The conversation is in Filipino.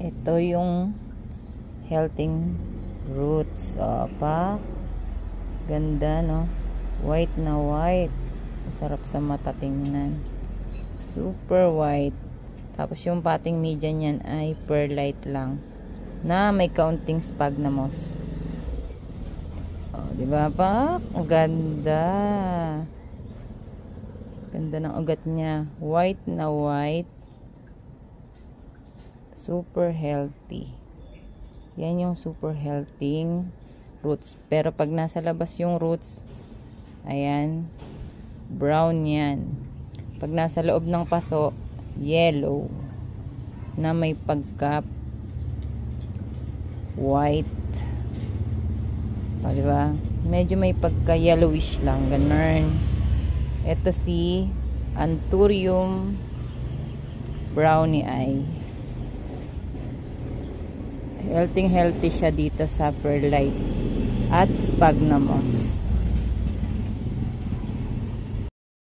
Ito yung healthy roots. O, pa. Ganda, no? White na white. Masarap sa mata tingnan. Super white. Tapos yung pating media niyan ay perlite lang. Na may kaunting sphagnums. O, diba pa? Ang ganda. Ganda ng ugat niya. White na white. Super healthy. Yan yung super healthy roots. Pero pag nasa labas yung roots, ayan, brown yan. Pag nasa loob ng paso, yellow. Na may pagka white. O, diba? Medyo may pagka yellowish lang. Ganun. Ito si Anthurium brownie eye. Healthy siya dito sa perlite at sphagnums.